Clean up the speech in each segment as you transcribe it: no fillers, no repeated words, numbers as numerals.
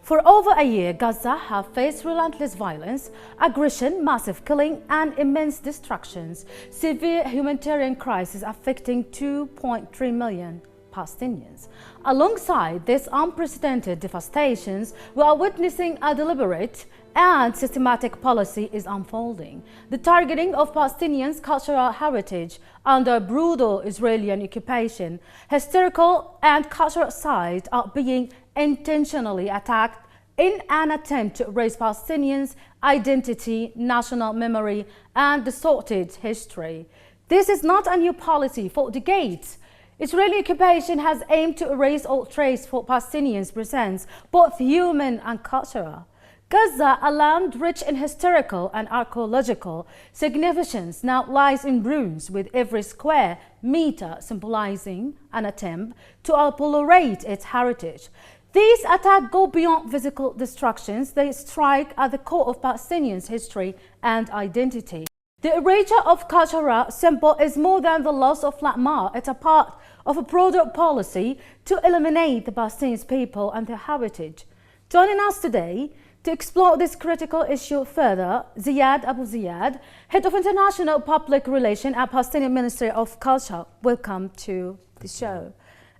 For over a year, Gaza have faced relentless violence, aggression, massive killing, and immense destructions. Severe humanitarian crisis affecting 2.3 million Palestinians. Alongside this unprecedented devastations, we are witnessing a deliberate and systematic policy is unfolding. The targeting of Palestinians' cultural heritage under brutal Israeli occupation, historical and cultural sites are being intentionally attacked in an attempt to erase Palestinians' identity, national memory, and distorted history. This is not a new policy. For decades, Israeli occupation has aimed to erase all trace for Palestinians' presence, both human and cultural. Gaza, a land rich in historical and archaeological significance, now lies in ruins, with every square meter symbolizing an attempt to obliterate its heritage. These attacks go beyond physical destructions. They strike at the core of Palestinians' history and identity. The erasure of cultural symbol is more than the loss of landmark. It's a part of a broader policy to eliminate the Palestinian people and their heritage. Joining us today to explore this critical issue further, Ziad Abu Ziad, Head of International Public Relations at Palestinian Ministry of Culture. Welcome to the show.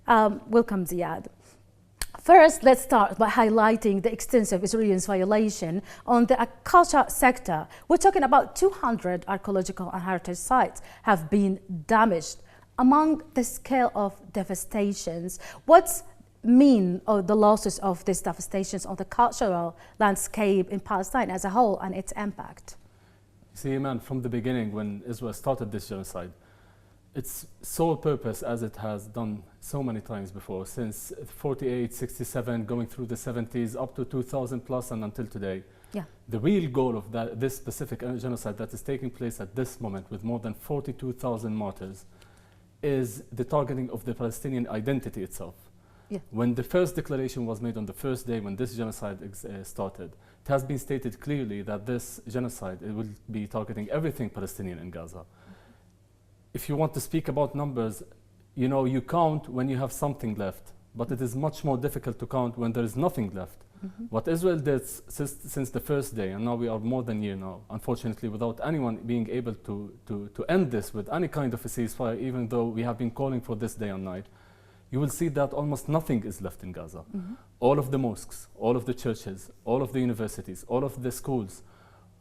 Welcome, Ziad. First, let's start by highlighting the extensive Israeli violation on the culture sector. We're talking about 200 archaeological and heritage sites have been damaged. Among the scale of devastations, what's mean of the losses of these devastations on the cultural landscape in Palestine as a whole and its impact? See, Iman, from the beginning when Israel started this genocide, its sole purpose, as it has done so many times before, since 48, 67, going through the 70s, up to 2000 plus and until today, the real goal of this specific genocide that is taking place at this moment with more than 42,000 martyrs is the targeting of the Palestinian identity itself. When the first declaration was made on the first day when this genocide started, it has been stated clearly that this genocide will be targeting everything Palestinian in Gaza. If you want to speak about numbers, you know, you count when you have something left, but it is much more difficult to count when there is nothing left. What Israel did since the first day, and now we are more than a year now, unfortunately, without anyone being able to end this with any kind of a ceasefire, even though we have been calling for this day and night, you will see that almost nothing is left in Gaza. All of the mosques, all of the churches, all of the universities, all of the schools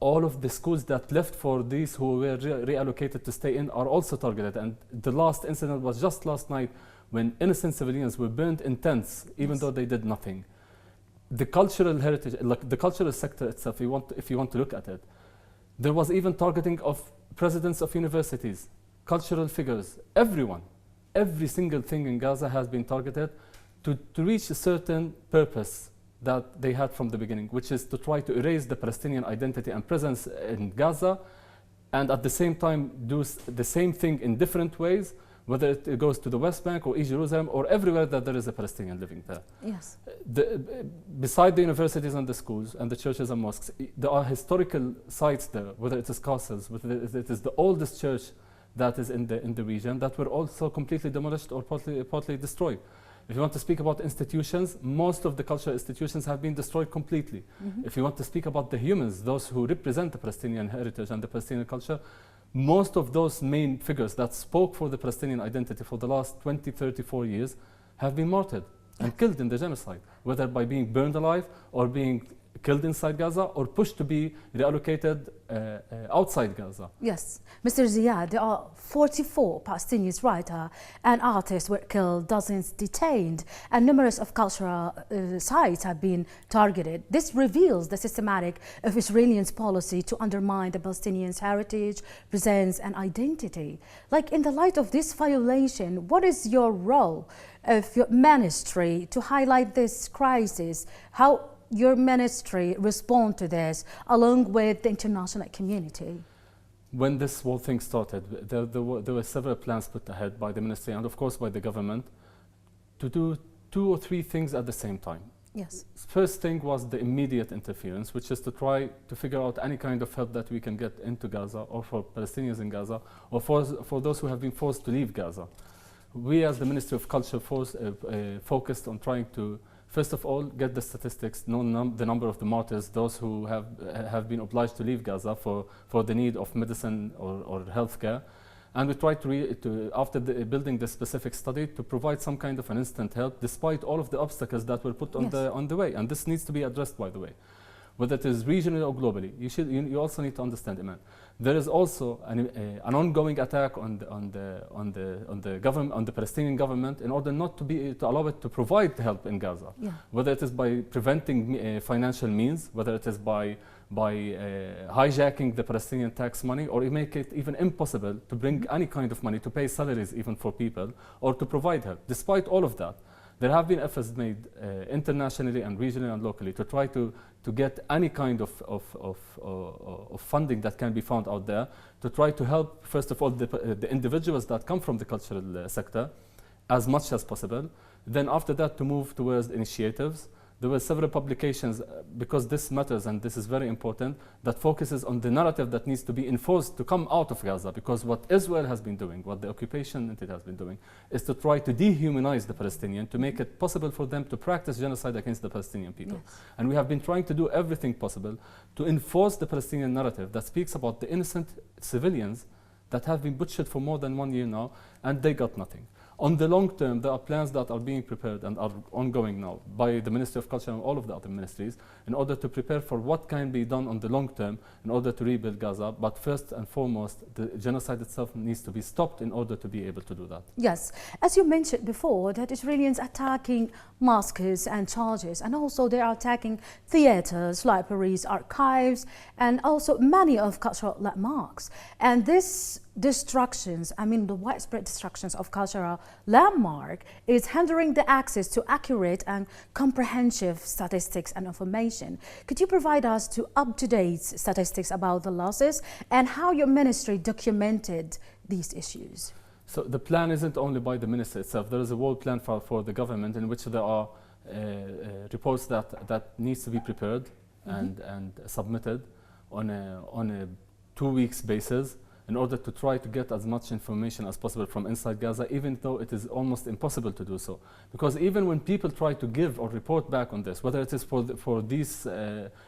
that left for these who were reallocated to stay in are also targeted. And the last incident was just last night when innocent civilians were burned in tents, even though they did nothing. The cultural heritage, like the cultural sector itself, if you want to look at it, there was even targeting of presidents of universities, cultural figures, everyone. Every single thing in Gaza has been targeted to reach a certain purpose that they had from the beginning, which is to try to erase the Palestinian identity and presence in Gaza, and at the same time do the same thing in different ways, whether it goes to the West Bank or East Jerusalem or everywhere that there is a Palestinian living there. Yes. Beside the universities and the schools and the churches and mosques, there are historical sites there, whether it is castles, whether it is the oldest church that is in the region, that were also completely demolished or partly destroyed. If you want to speak about institutions, most of the cultural institutions have been destroyed completely. If you want to speak about the humans, those who represent the Palestinian heritage and the Palestinian culture, most of those main figures that spoke for the Palestinian identity for the last 20, 34 years have been martyred and killed in the genocide, whether by being burned alive or being killed inside Gaza or pushed to be reallocated outside Gaza. Yes. Mr. Ziad, there are 44 Palestinian writers and artists were killed, dozens detained, and numerous of cultural sites have been targeted. This reveals the systematic of Israeli policy to undermine the Palestinians' heritage, presence, and identity. Like, in the light of this violation, what is your role of your ministry to highlight this crisis? How your ministry respond to this along with the international community? When this whole thing started, there were several plans put ahead by the ministry and of course by the government to do 2 or 3 things at the same time. Yes. First thing was the immediate interference, which is to try to figure out any kind of help that we can get into Gaza or for Palestinians in Gaza or for those who have been forced to leave Gaza. We as the Ministry of Culture focused on trying to first of all, get the statistics, know the number of the martyrs, those who have been obliged to leave Gaza for the need of medicine or healthcare. And we try to after building the specific study, to provide some kind of an instant help, despite all of the obstacles that were put on the way. And this needs to be addressed, by the way. Whether it is regionally or globally, you also need to understand, Iman. There is also an ongoing attack on the government, on the Palestinian government, in order not to allow it to provide help in Gaza. Yeah. Whether it is by preventing financial means, whether it is by hijacking the Palestinian tax money, or make it even impossible to bring any kind of money to pay salaries even for people, or to provide help. Despite all of that, there have been efforts made internationally and regionally and locally to try to get any kind of funding that can be found out there, to try to help, first of all, the individuals that come from the cultural sector as much as possible. Then after that, to move towards initiatives. There were several publications, because this matters and this is very important, that focuses on the narrative that needs to be enforced to come out of Gaza. Because what Israel has been doing, what the occupation entity has been doing, is to try to dehumanize the Palestinian, to make it possible for them to practice genocide against the Palestinian people. Yes. And we have been trying to do everything possible to enforce the Palestinian narrative that speaks about the innocent civilians that have been butchered for more than 1 year now, and they got nothing. On the long term, there are plans that are being prepared and are ongoing now by the Ministry of Culture and all of the other ministries, in order to prepare for what can be done on the long term in order to rebuild Gaza. But first and foremost, the genocide itself needs to be stopped in order to be able to do that. Yes, as you mentioned before, that Israelis attacking mosques and churches, and also they are attacking theaters, libraries, archives, and also many of cultural landmarks. And this destructions, I mean the widespread destructions of cultural landmark, is hindering the access to accurate and comprehensive statistics and information. Could you provide us to up-to-date statistics about the losses and how your ministry documented these issues? So the plan isn't only by the ministry itself. There is a world plan for the government, in which there are reports that needs to be prepared and submitted on a 2 weeks basis, in order to try to get as much information as possible from inside Gaza, even though it is almost impossible to do so. Because even when people try to give or report back on this, whether it is for these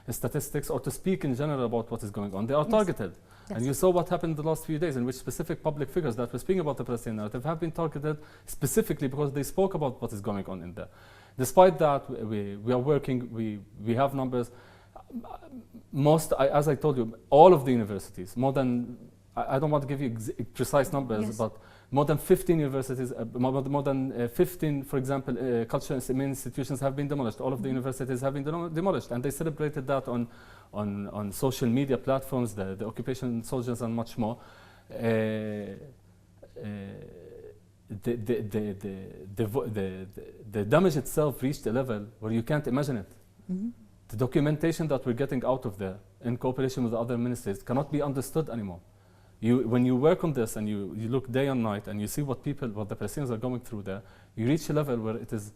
statistics or to speak in general about what is going on, they are targeted. Yes. And you saw what happened in the last few days, in which specific public figures that were speaking about the Palestinian narrative have been targeted specifically because they spoke about what is going on in there. Despite that, we are working, we have numbers. As I told you, all of the universities, more than, I don't want to give you precise numbers, but more than 15 universities, more than 15, for example, cultural institutions have been demolished. All of the universities have been demolished, and they celebrated that on social media platforms, the occupation soldiers, and much more. The damage itself reached a level where you can't imagine it. The documentation that we're getting out of there, in cooperation with the other ministries, cannot be understood anymore. When you work on this and you look day and night and you see what the Palestinians are going through there, you reach a level where it is,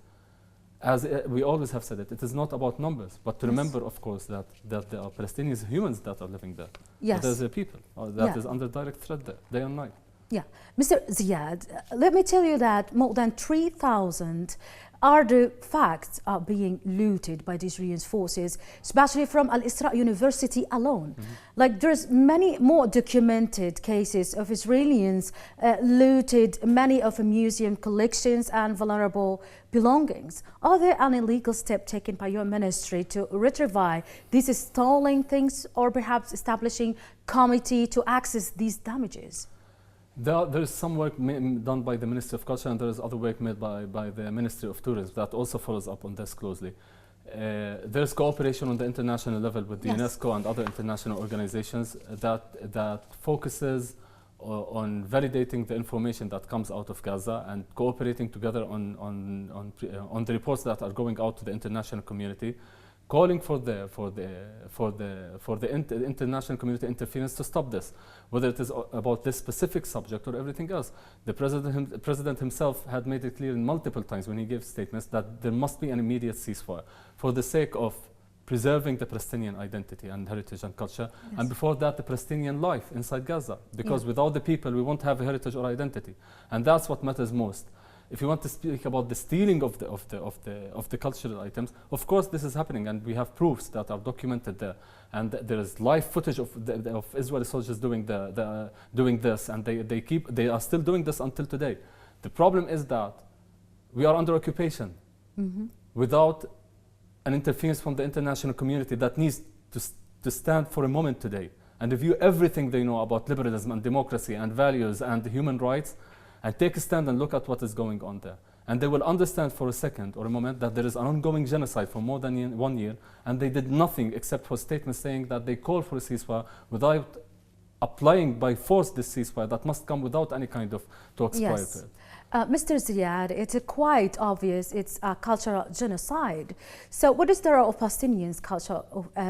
as we always have said it is not about numbers, but to remember, of course, that there are Palestinians, humans that are living there. Yes. There's a people that is under direct threat there, day and night. Yeah. Mr. Ziad, let me tell you that more than 3,000 artifacts are being looted by the Israeli forces, especially from Al-Isra University alone. Like, there's many more documented cases of Israelis looted many of the museum collections and vulnerable belongings. Are there any legal steps taken by your ministry to retrieve these stolen things, or perhaps establishing committee to access these damages? There is some work done by the Ministry of Culture, and there is other work made by the Ministry of Tourism that also follows up on this closely. There is cooperation on the international level with the UNESCO and other international organizations that focuses on validating the information that comes out of Gaza and cooperating together on the reports that are going out to the international community, calling for the international community interference to stop this, whether it is about this specific subject or everything else. The president himself had made it clear multiple times when he gave statements that there must be an immediate ceasefire for the sake of preserving the Palestinian identity and heritage and culture, and before that, the Palestinian life inside Gaza, because without the people, we won't have a heritage or identity, and that's what matters most. if you want to speak about the stealing of the cultural items, of course this is happening, and we have proofs that are documented there. And there is live footage of Israeli soldiers doing doing this, and they are still doing this until today. The problem is that we are under occupation without an interference from the international community that needs to stand for a moment today and review everything they know about liberalism and democracy and values and human rights, and take a stand and look at what is going on there. And they will understand for a second or a moment that there is an ongoing genocide for more than 1 year, and they did nothing except for statements saying that they call for a ceasefire without applying by force this ceasefire that must come without any kind of talks prior to it. Mr. Ziad, it's quite obvious it's a cultural genocide. So what is the role of Palestinians'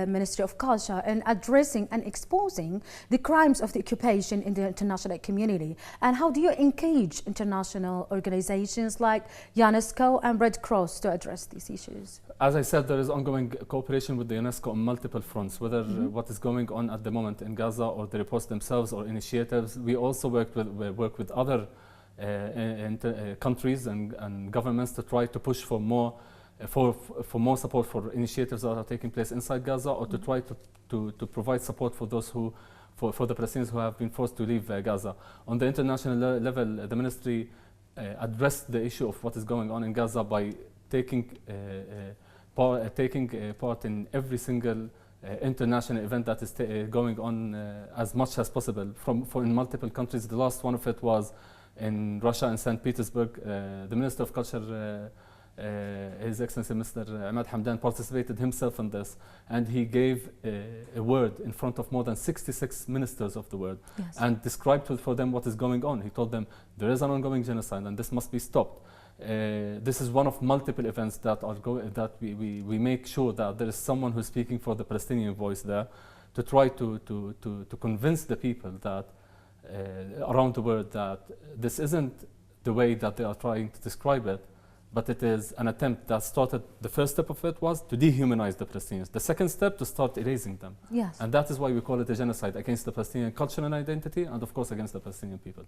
Ministry of Culture in addressing and exposing the crimes of the occupation in the international community? And how do you engage international organizations like UNESCO and Red Cross to address these issues? As I said, there is ongoing cooperation with the UNESCO on multiple fronts, whether what is going on at the moment in Gaza or the reports themselves or initiatives. We also work with other countries and governments to try to push for more support for initiatives that are taking place inside Gaza, or to try to provide support for those for the Palestinians who have been forced to leave Gaza. On the international level, the ministry addressed the issue of what is going on in Gaza by taking part in every single international event that is going on as much as possible in multiple countries. The last one of it was in Russia, in St. Petersburg. The Minister of Culture, His Excellency Mr. Ahmad Hamdan, participated himself in this, and he gave a word in front of more than 66 ministers of the world, and described for them what is going on. He told them there is an ongoing genocide and this must be stopped. This is one of multiple events that we make sure that there is someone who's speaking for the Palestinian voice there, to try to convince the people that around the world that this isn't the way that they are trying to describe it, but it is an attempt that started. The first step of it was to dehumanize the Palestinians. The second step, to start erasing them. Yes. And that is why we call it a genocide against the Palestinian culture and identity, and of course against the Palestinian people.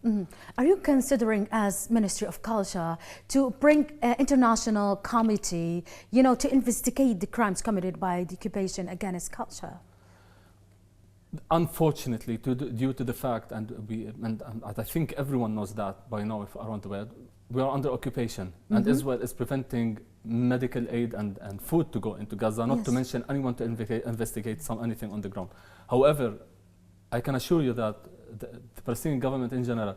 Are you considering, as Ministry of Culture, to bring an international committee, to investigate the crimes committed by the occupation against culture? Unfortunately, due to the fact, and I think everyone knows that by now around the world, we are under occupation, and Israel is preventing medical aid and food to go into Gaza, not to mention anyone to investigate anything on the ground. However, I can assure you that the Palestinian government in general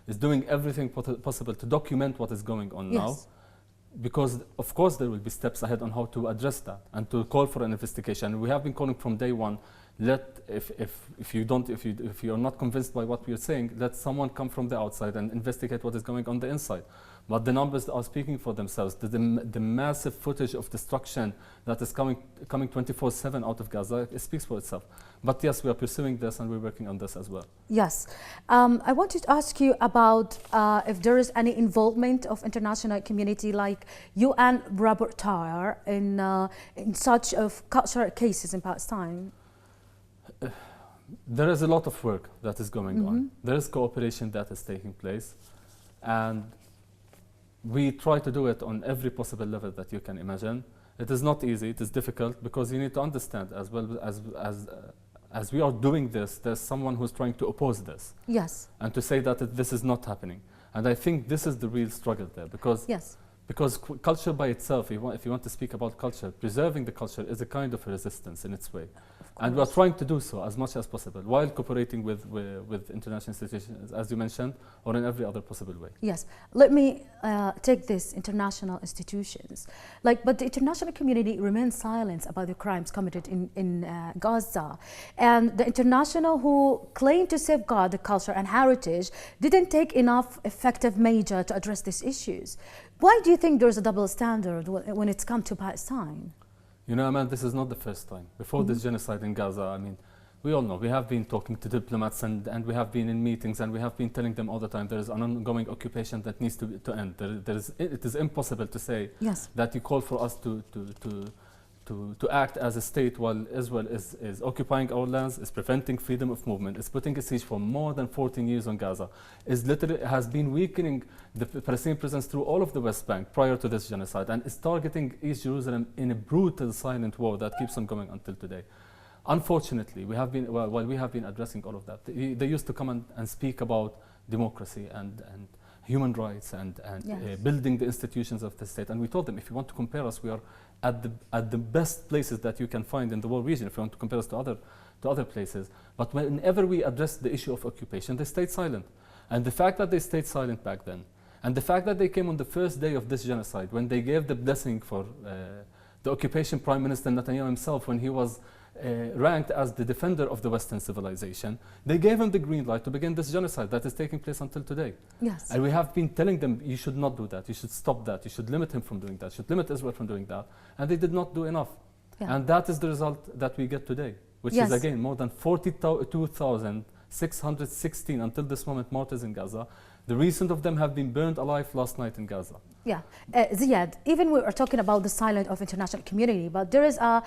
is doing everything possible to document what is going on now, because of course there will be steps ahead on how to address that and to call for an investigation. We have been calling from day one. If you are not convinced by what we are saying, let someone come from the outside and investigate what is going on the inside. But the numbers are speaking for themselves. The massive footage of destruction that is coming 24/7 out of Gaza, it speaks for itself. But yes, we are pursuing this and we're working on this as well. Yes. I wanted to ask you about if there is any involvement of international community like UN rapporteur in such of cultural cases in Palestine. There is a lot of work that is going on. There is cooperation that is taking place, and we try to do it on every possible level that you can imagine. It is not easy, it is difficult, because you need to understand as well as we are doing this, there's someone who's trying to oppose this. Yes. And to say that this is not happening. And I think this is the real struggle there, because culture by itself, if you want to speak about culture, preserving the culture is a kind of a resistance in its way. And we are trying to do so as much as possible, while cooperating with international institutions, as you mentioned, or in every other possible way. Yes. Let me take this international institutions. But the international community remains silent about the crimes committed in Gaza. And the international who claim to safeguard the culture and heritage didn't take enough effective measure to address these issues. Why do you think there's a double standard when it's come to Palestine? You know, Iman, this is not the first time. Before this genocide in Gaza, I mean, we all know, we have been talking to diplomats and we have been in meetings and we have been telling them all the time there is an ongoing occupation that needs to end. It is impossible to say that you call for us to to act as a state while Israel is occupying our lands, is preventing freedom of movement, is putting a siege for more than 14 years on Gaza, is literally has been weakening the Palestinian presence through all of the West Bank prior to this genocide, and is targeting East Jerusalem in a brutal silent war that keeps on going until today. Unfortunately, while we have been addressing all of that, they used to come and speak about democracy and human rights and building the institutions of the state. And we told them, if you want to compare us, we are at the best places that you can find in the world region, if you want to compare us to other places. But whenever we address the issue of occupation, they stayed silent. And the fact that they stayed silent back then, and the fact that they came on the first day of this genocide, when they gave the blessing for the occupation Prime Minister Netanyahu himself, when he was ranked as the defender of the Western civilization, they gave him the green light to begin this genocide that is taking place until today. Yes. And we have been telling them, you should not do that, you should stop that, you should limit him from doing that, you should limit Israel from doing that. And they did not do enough. Yeah. And that is the result that we get today, which is again more than 42,616 until this moment martyrs in Gaza. The recent of them have been burned alive last night in Gaza. Yeah, Ziad, even we are talking about the silence of international community, but there is a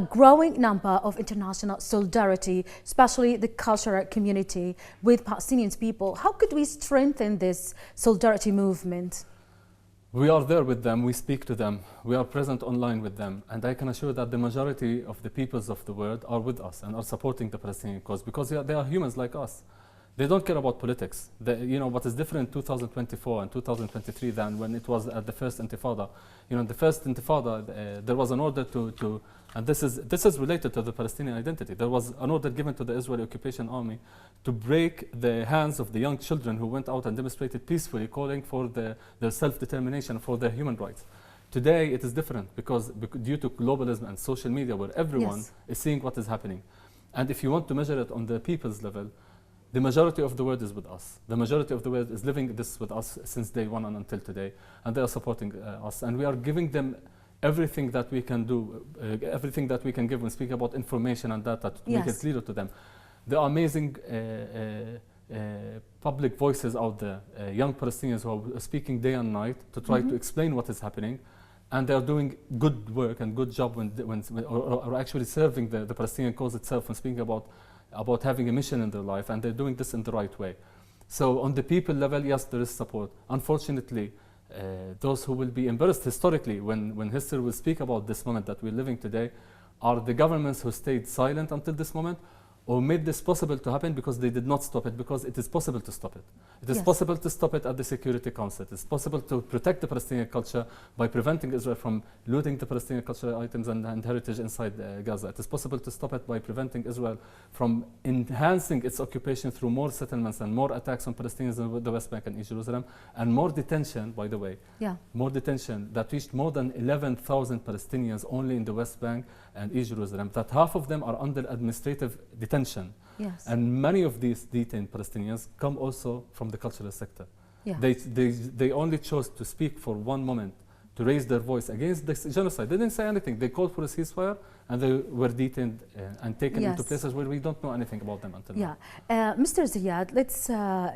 growing number of international solidarity, especially the cultural community with Palestinian people. How could we strengthen this solidarity movement? We are there with them, we speak to them, we are present online with them, and I can assure that the majority of the peoples of the world are with us and are supporting the Palestinian cause because they are humans like us. They don't care about politics. You know, what is different in 2024 and 2023 than when it was at the first Intifada. You know, in the first Intifada, there was an order to and this is related to the Palestinian identity. There was an order given to the Israeli occupation army to break the hands of the young children who went out and demonstrated peacefully, calling for their self-determination, for their human rights. Today, it is different because due to globalism and social media, where everyone is seeing what is happening. And if you want to measure it on the people's level, the majority of the world is with us. The majority of the world is living this with us since day one and until today, and they are supporting us. And we are giving them everything that we can do, everything that we can give when speaking about information and data to make it clear to them. There are amazing public voices out there, young Palestinians who are speaking day and night to try to explain what is happening. And they are doing good work and good job or actually serving the Palestinian cause itself when speaking about having a mission in their life, and they're doing this in the right way. So on the people level, yes, there is support. Unfortunately, those who will be embarrassed historically when history will speak about this moment that we're living today are the governments who stayed silent until this moment, or made this possible to happen because they did not stop it, because it is possible to stop it. It is possible to stop it at the Security Council. It is possible to protect the Palestinian culture by preventing Israel from looting the Palestinian cultural items and heritage inside Gaza. It is possible to stop it by preventing Israel from enhancing its occupation through more settlements and more attacks on Palestinians in the West Bank and East Jerusalem, and more detention, by the way, more detention that reached more than 11,000 Palestinians only in the West Bank and East Jerusalem, that half of them are under administrative detention. And many of these detained Palestinians come also from the cultural sector. They only chose to speak for one moment, to raise their voice against this genocide. They didn't say anything. They called for a ceasefire, and they were detained and taken into places where we don't know anything about them until now. Mr. Ziad, let's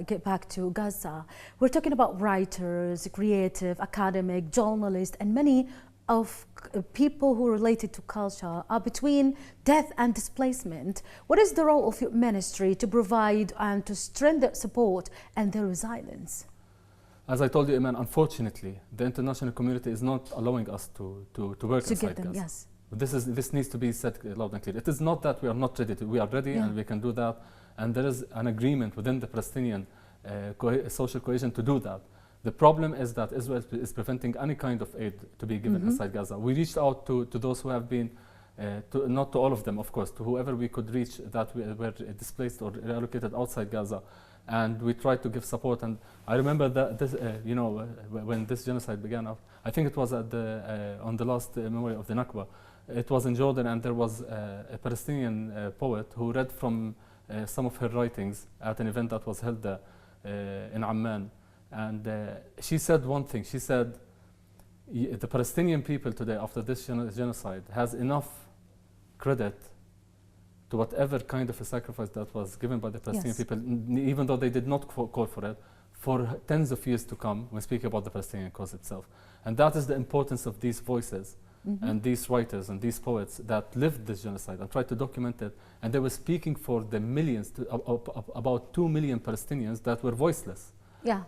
get back to Gaza. We're talking about writers, creative, academic, journalists, and many of people who are related to culture are between death and displacement. What is the role of your ministry to provide and to strengthen their support and their resilience? As I told you, Iman, unfortunately, the international community is not allowing us to work inside Gaza. This needs to be said loud and clear. It is not that we are not ready. We are ready and we can do that. And there is an agreement within the Palestinian social cohesion to do that. The problem is that Israel is preventing any kind of aid to be given inside Gaza. We reached out to those who have been, not to all of them, of course, to whoever we could reach that were displaced or reallocated outside Gaza. And we tried to give support. And I remember that this, when this genocide began, I think it was at on the last memory of the Nakba. It was in Jordan, and there was a Palestinian poet who read from some of her writings at an event that was held in Amman. And she said one thing. She said, the Palestinian people today, after this genocide, has enough credit to whatever kind of a sacrifice that was given by the Palestinian people, even though they did not call for it, for tens of years to come when speaking about the Palestinian cause itself. And that is the importance of these voices and these writers and these poets that lived this genocide and tried to document it, and they were speaking for the millions, about 2 million Palestinians that were voiceless,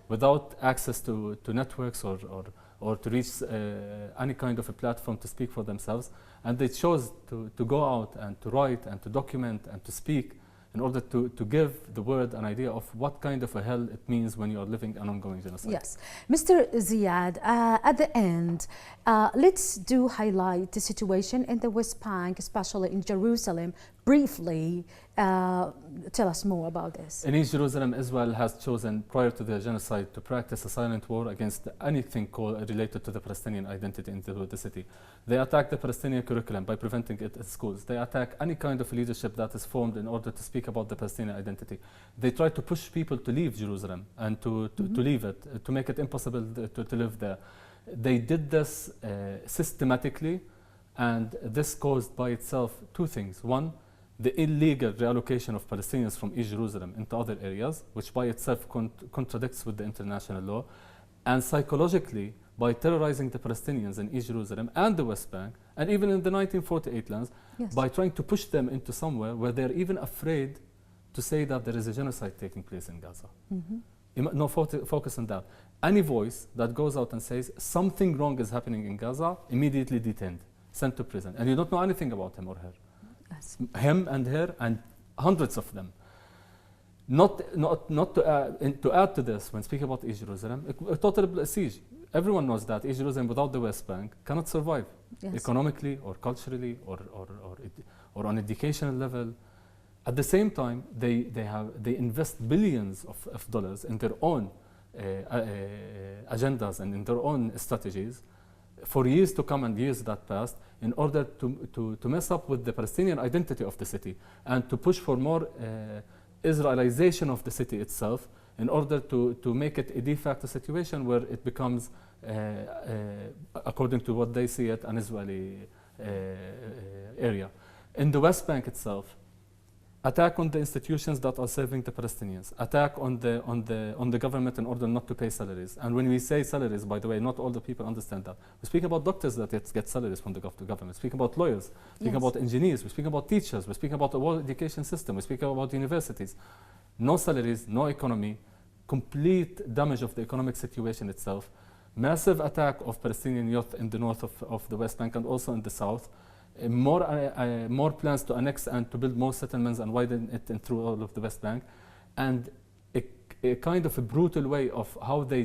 without access to networks or to reach any kind of a platform to speak for themselves. And they chose to go out and to write and to document and to speak in order to give the world an idea of what kind of a hell it means when you are living an ongoing genocide. Yes. Mr. Ziad, at the end, let's highlight the situation in the West Bank, especially in Jerusalem, briefly. Tell us more about this. In East Jerusalem, Israel has chosen, prior to the genocide, to practice a silent war against anything related to the Palestinian identity in the city. They attack the Palestinian curriculum by preventing it at schools. They attack any kind of leadership that is formed in order to speak about the Palestinian identity. They try to push people to leave Jerusalem and to leave it, to make it impossible to live there. They did this systematically, and this caused by itself two things. One, the illegal reallocation of Palestinians from East Jerusalem into other areas, which by itself contradicts with the international law, and psychologically, by terrorizing the Palestinians in East Jerusalem and the West Bank, and even in the 1948 lands, by trying to push them into somewhere where they're even afraid to say that there is a genocide taking place in Gaza. No focus on that. Any voice that goes out and says something wrong is happening in Gaza, immediately detained, sent to prison, and you don't know anything about him or her. Him and her and hundreds of them. Not to add to this, when speaking about East Jerusalem, a total siege. Everyone knows that East Jerusalem without the West Bank cannot survive economically or culturally or on educational level. At the same time, they invest billions of dollars in their own agendas and in their own strategies for years to come and years that passed, in order to mess up with the Palestinian identity of the city and to push for more Israelization of the city itself, in order to make it a de facto situation where it becomes, according to what they see it, an Israeli area. In the West Bank itself, attack on the institutions that are serving the Palestinians, attack on the government in order not to pay salaries. And when we say salaries, by the way, not all the people understand that. We speak about doctors that get salaries from the government. We speak about lawyers. We speak about engineers. We speak about teachers. We speak about the whole education system. We speak about universities. No salaries, no economy, complete damage of the economic situation itself, massive attack of Palestinian youth in the north of the West Bank and also in the south. More plans to annex and to build more settlements and widen it through all of the West Bank, and a kind of a brutal way of how they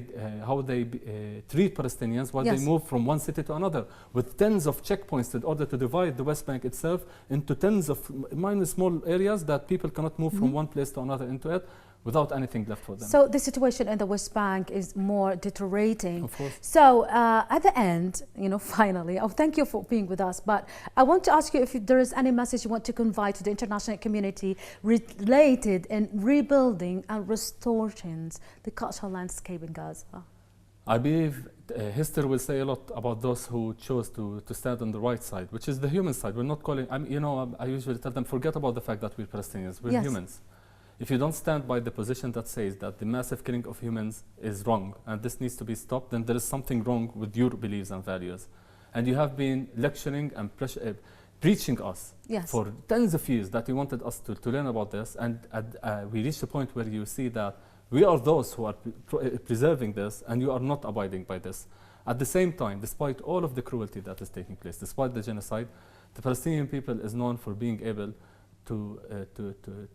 treat Palestinians while they move from one city to another, with tens of checkpoints in order to divide the West Bank itself into tens of small areas that people cannot move from one place to another into it without anything left for them. So the situation in the West Bank is more deteriorating. Of course. So at the end, finally, thank you for being with us, but I want to ask you if there is any message you want to convey to the international community related in rebuilding and restoring the cultural landscape in Gaza. I believe history will say a lot about those who chose to stand on the right side, which is the human side. We're not calling, I usually tell them, forget about the fact that we're Palestinians, we're humans. If you don't stand by the position that says that the massive killing of humans is wrong and this needs to be stopped, then there is something wrong with your beliefs and values. And you have been lecturing and preaching us for tens of years that you wanted us to learn about this, and we reached a point where you see that we are those who are preserving this and you are not abiding by this. At the same time, despite all of the cruelty that is taking place, despite the genocide, the Palestinian people is known for being able to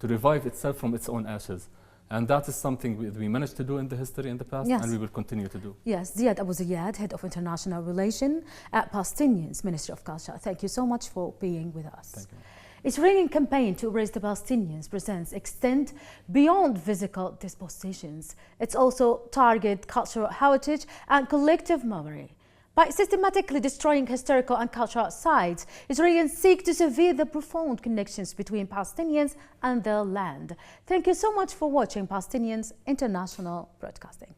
revive itself from its own ashes. And that is something we managed to do in the history in the past, and we will continue to do. Yes, Ziad Abu Ziad, Head of International Relations at Palestinian Ministry of Culture. Thank you so much for being with us. Thank you. Its ringing campaign to erase the Palestinians presents extend beyond physical dispossessions. It's also target cultural heritage and collective memory. By systematically destroying historical and cultural sites, Israelis seek to sever the profound connections between Palestinians and their land. Thank you so much for watching Palestinians International Broadcasting.